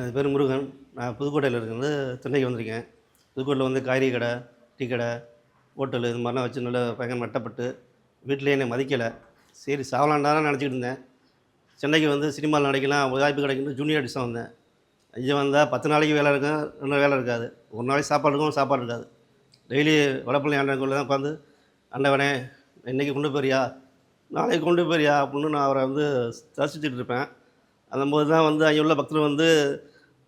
என் பேர் முருகன். நான் புதுக்கோட்டையில இருந்து சென்னைக்கு வந்திருக்கேன். புதுக்கோட்டையில வந்து காய்கறி கடை, டீ கடை, ஹோட்டலு இது மாரிலாம் வச்சு நல்லா பயங்கர நட்டப்பட்டு, வீட்லயே என்னை மதிக்கல. சரி சாவலான்னு தான் நெனச்சுக்கிட்டு இருந்தேன். சென்னைக்கு வந்து சினிமால நடிக்கலாம் வாய்ப்பு கிடைக்கும்னு ஜூனியர் ஆர்டிஸ்ட்டா வந்தேன். இங்க வந்தா 10 நாளைக்கு வேலை இருக்கும், 2 வேலை இருக்காது. ஒரு நாளைக்கு சாப்பாடு இருக்கும், சாப்பாடு இருக்காது. டெய்லி வடப்பள்ளி ஆண்டவன்கோயில்ல தான் உட்காந்து, "ஆண்டவனே இன்னைக்கு கொண்டு போறியா? நாளைக்கு கொண்டு போறியா?" அப்படின்னு நான் அவர வந்து தரிசிச்சுட்டு இருப்பேன். அந்தம்போது தான் வந்து அங்கே உள்ள பக்தர் வந்து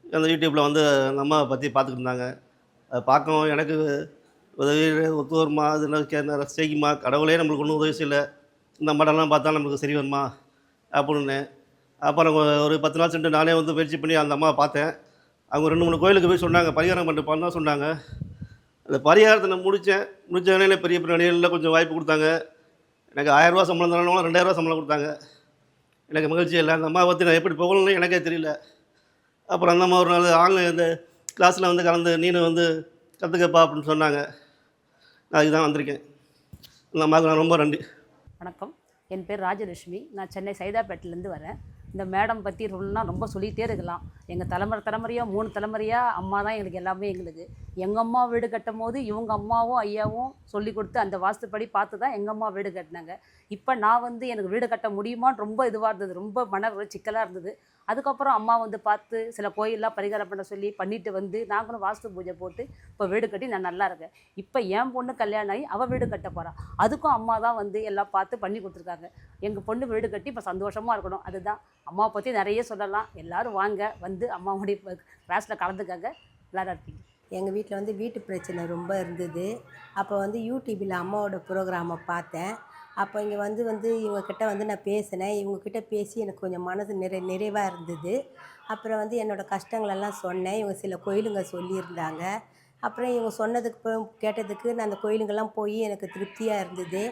அந்த யூடியூப்பில் வந்து அந்த அம்மாவை பற்றி பார்த்துக்கிட்டு இருந்தாங்க. அதை பார்க்கவும் எனக்கு உதவி ஒத்து வருமா? அது என்ன செய்யுமா? கடவுளே நம்மளுக்கு ஒன்றும் உதவி செய்யல. இந்த அம்மாட்டெல்லாம் பார்த்தா நம்மளுக்கு சரி வருமா? அப்படின்னு. அப்புறம் ஒரு 10 நாள் சென்று நானே வந்து முயற்சி பண்ணி அந்த அம்மாவை பார்த்தேன். அவங்க 2, 3 கோயிலுக்கு போய் சொன்னாங்க. பரிகாரம் பண்ணிட்டுப்பான்னு தான் சொன்னாங்க. அந்த பரிகாரத்த நான் முடிச்சேன். முடிச்ச உடனே பெரிய பெரிய நடிகர்கள்லாம் கொஞ்சம் வாய்ப்பு குடுத்தாங்க. எனக்கு ரூ. 1000 சம்பளம் தரணும்னா ரூ. 2000 சம்பளம் குடுத்தாங்க. எனக்கு மகிழ்ச்சியே இல்ல. அந்த அம்மாவை பத்தி நான் எப்படி புகழணும்னு எனக்கே தெரியல. அப்புறம் அந்த அம்மா ஒரு நாள் ஆன்லைன் இந்த கிளாஸ்ல வந்து கலந்து நீனும் வந்து கத்துக்கப்பா அப்படின்னு சொன்னாங்க. நான் அதுக்கு தான் வந்திருக்கேன். அந்த அம்மாவுக்கு நான் ரொம்ப நன்றி. வணக்கம். என் பேர் ராஜலட்சுமி. நான் சென்னை சைதாப்பேட்டையிலேருந்து வரேன். இந்த மேடம் பற்றி சொல்லணும்னா ரொம்ப சொல்லிகிட்டே இருக்கலாம். எங்கள் தலைமுறையாக 3 தலைமுறையாக அம்மா தான் எங்களுக்கு எல்லாமே எங்களுக்கு. எங்கள் அம்மா வீடு கட்டும்போது இவங்க அம்மாவும் ஐயாவும் சொல்லிக் கொடுத்து அந்த வாஸ்துப்படி பார்த்து தான் எங்கள் அம்மா வீடு கட்டினாங்க. இப்போ நான் வந்து எனக்கு வீடு கட்ட முடியுமான்னு ரொம்ப இதுவாக இருந்தது. ரொம்ப மன சிக்கலாக இருந்தது. அதுக்கப்புறம் அம்மா வந்து பார்த்து சில கோயிலெலாம் பரிகாரம் பண்ண சொல்லி பண்ணிட்டு வந்து நாங்களும் வாஸ்து பூஜை போட்டு இப்போ வீடு கட்டி நான் நல்லா இருக்கேன். இப்போ என் பொண்ணு கல்யாணம் ஆகி அவள் வீடு கட்ட போகிறா. அதுக்கும் அம்மா தான் வந்து எல்லாம் பார்த்து பண்ணி கொடுத்துருக்காங்க. எங்கள் பொண்ணு வீடு கட்டி இப்போ சந்தோஷமாக இருக்கணும். அதுதான் அம்மாவை பற்றி நிறைய சொல்லலாம். எல்லோரும் வாங்க, வந்து அம்மாவுடைய கிளாஸில் கலந்துக்காங்க. எல்லோரும் இருப்பீங்க. எங்கள் வீட்டில் வந்து வீட்டு பிரச்சனை ரொம்ப இருந்தது. அப்போ வந்து யூடியூபில் அம்மாவோட ப்ரோக்ராமை பார்த்தேன். அப்போ இங்கே வந்து இவங்கக்கிட்ட வந்து நான் பேசினேன். இவங்கக்கிட்ட பேசி எனக்கு கொஞ்சம் மனது நிறைவாக இருந்தது. அப்புறம் வந்து என்னோடய கஷ்டங்களெல்லாம் சொன்னேன். இவங்க சில கோயிலுங்க சொல்லியிருந்தாங்க. அப்புறம் இவங்க சொன்னதுக்கு கேட்டதுக்கு நான் அந்த கோயிலுங்கெல்லாம் போய் எனக்கு திருப்தியாக இருந்தது.